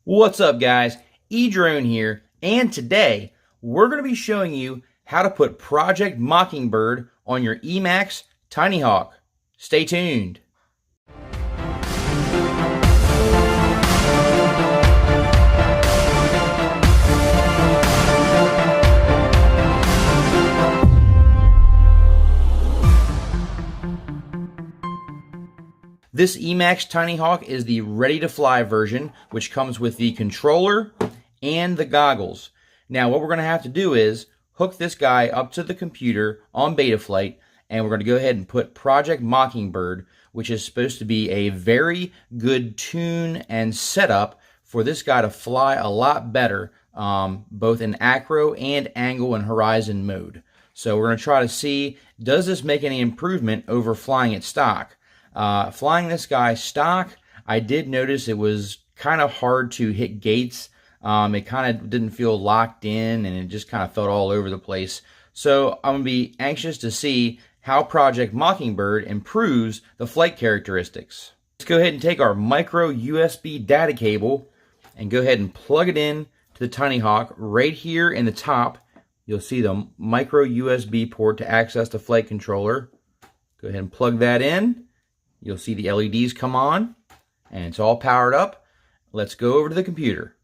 What's up, guys? Edrone here, and today we're going to be showing you how to put Project Mockingbird on your Emax Tinyhawk. Stay tuned. This Emax Tinyhawk is the ready-to-fly version, which comes with the controller and the goggles. Now, what we're going to have to do is hook this guy up to the computer on Betaflight, and we're going to go ahead and put Project Mockingbird, which is supposed to be a very good tune and setup for this guy to fly a lot better, both in acro and angle and horizon mode. So we're going to try to see, does this make any improvement over flying it stock? Flying this guy stock, I did notice it was kind of hard to hit gates. It kind of didn't feel locked in, and it just kind of felt all over the place. So I'm going to be anxious to see how Project Mockingbird improves the flight characteristics. Let's go ahead and take our micro USB data cable and go ahead and plug it in to the Tinyhawk. Right here in the top, you'll see the micro USB port to access the flight controller. Go ahead and plug that in. You'll see the LEDs come on, and it's all powered up. Let's go over to the computer.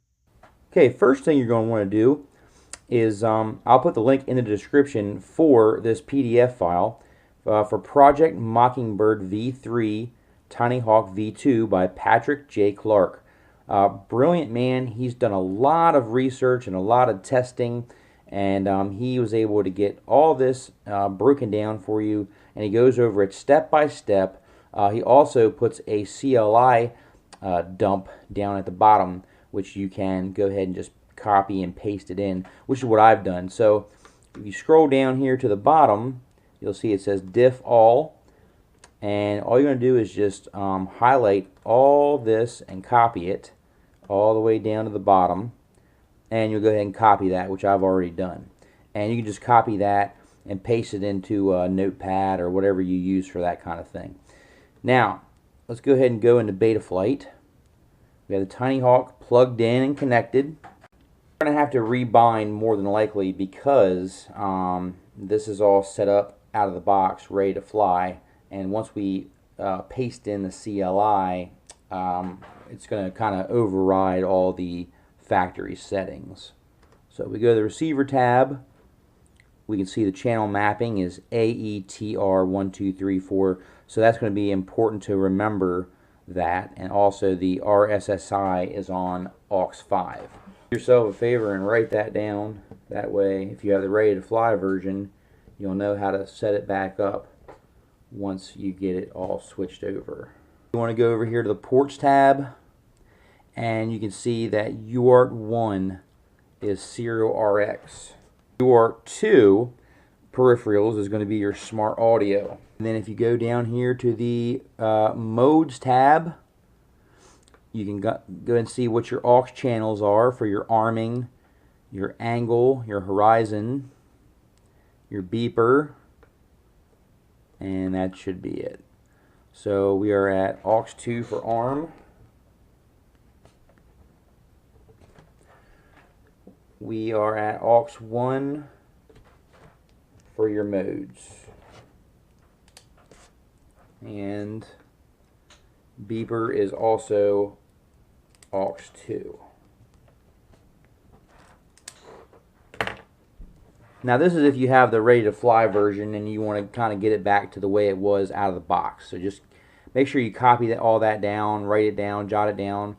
Okay, first thing you're going to want to do is, I'll put the link in the description for this PDF file for Project Mockingbird V3 Tinyhawk V2 by Patrick J. Clark. Brilliant man. He's done a lot of research and a lot of testing, and he was able to get all this broken down for you, and he goes over it step by step. He also puts a CLI dump down at the bottom, which you can go ahead and just copy and paste it in, which is what I've done. So if you scroll down here to the bottom, you'll see it says diff all, and all you're going to do is just highlight all this and copy it all the way down to the bottom, and you'll go ahead and copy that, which I've already done. And you can just copy that and paste it into a notepad or whatever you use for that kind of thing. Now, let's go ahead and go into Betaflight. We have the Tinyhawk plugged in and connected. We're going to have to rebind more than likely because this is all set up out of the box, ready to fly. And once we paste in the CLI, it's going to kind of override all the factory settings. So we go to the receiver tab. We can see the channel mapping is AETR1234, so that's going to be important to remember that, and also the RSSI is on aux5. Do yourself a favor and write that down. That way, if you have the ready to fly version, you'll know how to set it back up once you get it all switched over. You want to go over here to the ports tab, and you can see that UART1 is serial RX. UART2 peripherals is going to be your smart audio. And then if you go down here to the modes tab, you can go and see what your aux channels are for your arming, your angle, your horizon, your beeper, and that should be it. So we are at aux2 for arm. We are at aux1 for your modes. And beeper is also aux2. Now this is if you have the ready to fly version and you want to kind of get it back to the way it was out of the box. So just make sure you copy all that down, write it down, jot it down,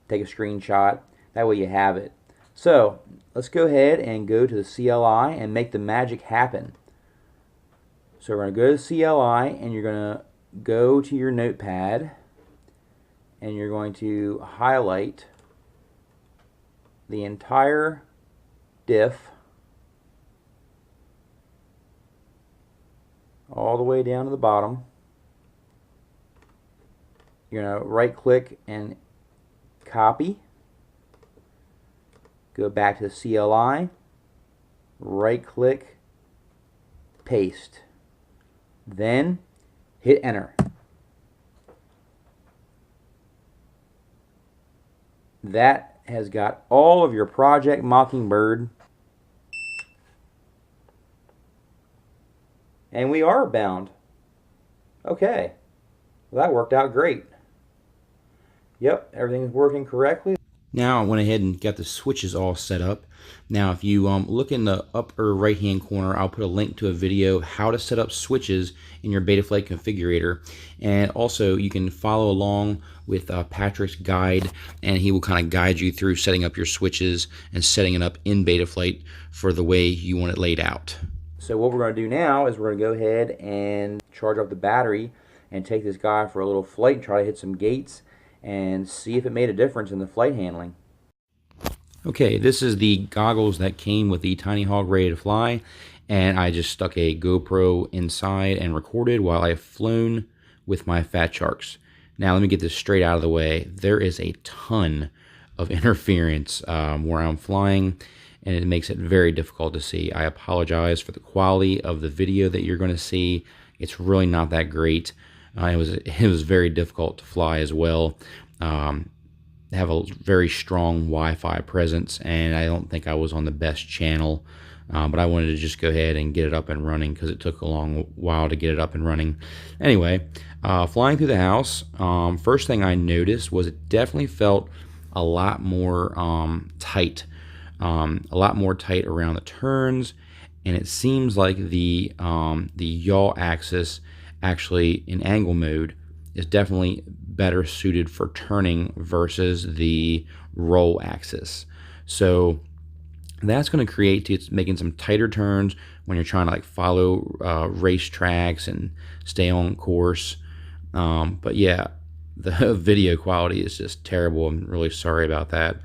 take a screenshot. That way you have it. So let's go ahead and go to the CLI and make the magic happen. So we're going to go to the CLI, and you're going to go to your notepad, and you're going to highlight the entire diff all the way down to the bottom. You're going to right click and copy. Go back to the CLI, right click, paste. Then hit enter. That has got all of your Project Mockingbird. And we are bound. Okay. Well, that worked out great. Yep, everything's working correctly. Now I went ahead and got the switches all set up. Now if you look in the upper right hand corner, I'll put a link to a video how to set up switches in your Betaflight configurator. And also you can follow along with Patrick's guide, and he will kind of guide you through setting up your switches and setting it up in Betaflight for the way you want it laid out. So what we're going to do now is we're going to go ahead and charge up the battery and take this guy for a little flight and try to hit some gates and see if it made a difference in the flight handling. Okay, this is the goggles that came with the Tinyhawk Ready to Fly, and I just stuck a GoPro inside and recorded while I've flown with my Fat Sharks. Now let me get this straight out of the way. There is a ton of interference where I'm flying, and it makes it very difficult to see. I apologize for the quality of the video that you're going to see. It's really not that great. It was very difficult to fly as well. Have a very strong Wi-Fi presence, and I don't think I was on the best channel. But I wanted to just go ahead and get it up and running because it took a long while to get it up and running. Anyway, flying through the house, first thing I noticed was it definitely felt a lot more tight. A lot more tight around the turns, and it seems like the yaw axis actually in angle mode is definitely better suited for turning versus the roll axis. So that's going to create it's making some tighter turns when you're trying to like follow race tracks and stay on course. But yeah, the video quality is just terrible. I'm really sorry about that.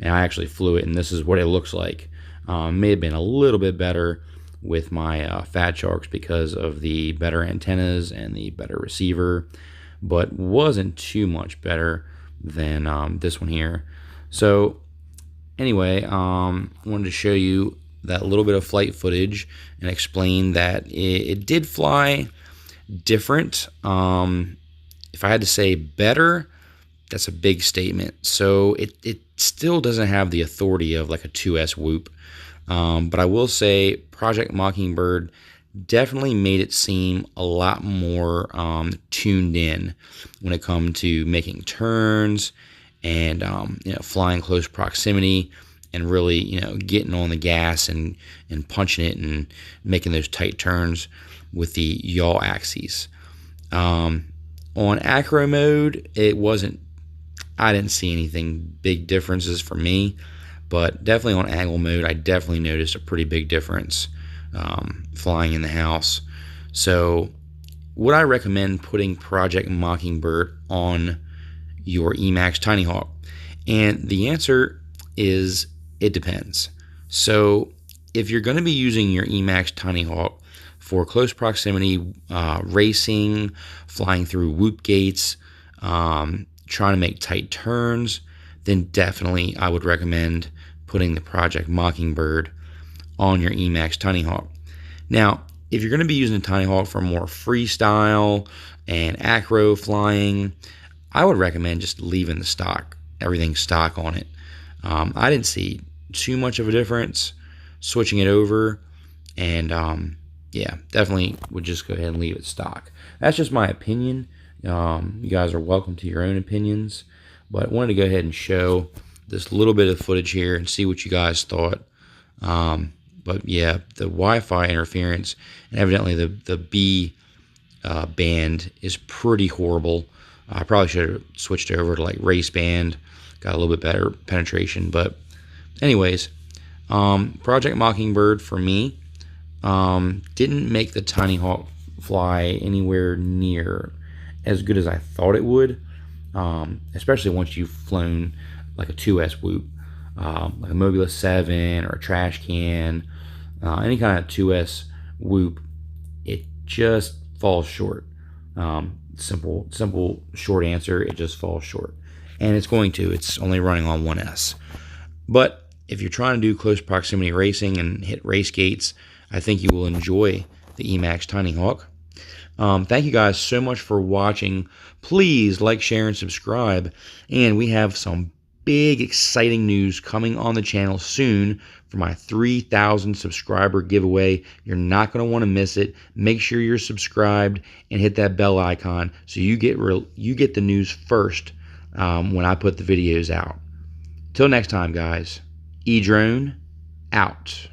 And I actually flew it, and this is what it looks like. May have been a little bit better with my Fat Sharks because of the better antennas and the better receiver, but wasn't too much better than this one here. So anyway, wanted to show you that little bit of flight footage and explain that it did fly different. If I had to say better, that's a big statement. So it still doesn't have the authority of like a 2S Whoop. But I will say Project Mockingbird definitely made it seem a lot more tuned in when it comes to making turns and flying close proximity and really getting on the gas and punching it and making those tight turns with the yaw axes. On acro mode, I didn't see anything big differences for me, but definitely on angle mode, I definitely noticed a pretty big difference flying in the house. So would I recommend putting Project Mockingbird on your Emax Tinyhawk? And the answer is it depends. So if you're going to be using your Emax Tinyhawk for close proximity racing, flying through whoop gates, trying to make tight turns, then definitely I would recommend putting the Project Mockingbird on your Emax Tinyhawk. Now, if you're going to be using the Tinyhawk for more freestyle and acro flying, I would recommend just leaving the stock, everything stock on it. I didn't see too much of a difference switching it over, and yeah, definitely would just go ahead and leave it stock. That's just my opinion. You guys are welcome to your own opinions, but I wanted to go ahead and show this little bit of footage here and see what you guys thought. But yeah, the Wi-Fi interference and evidently the B band is pretty horrible. I probably should have switched over to like race band, got a little bit better penetration. But anyways, Project Mockingbird for me didn't make the Tinyhawk fly anywhere near as good as I thought it would, especially once you've flown like a 2S Whoop, like a Mobula 7 or a trash can, any kind of 2S Whoop. It just falls short. Simple short answer, it just falls short. And it's going to. It's only running on 1S. But if you're trying to do close proximity racing and hit race gates, I think you will enjoy the Emax Tinyhawk. Thank you guys so much for watching. Please like, share, and subscribe. And we have some big, exciting news coming on the channel soon for my 3,000 subscriber giveaway. You're not going to want to miss it. Make sure you're subscribed and hit that bell icon so you get the news first when I put the videos out. Till next time, guys. Edrone out.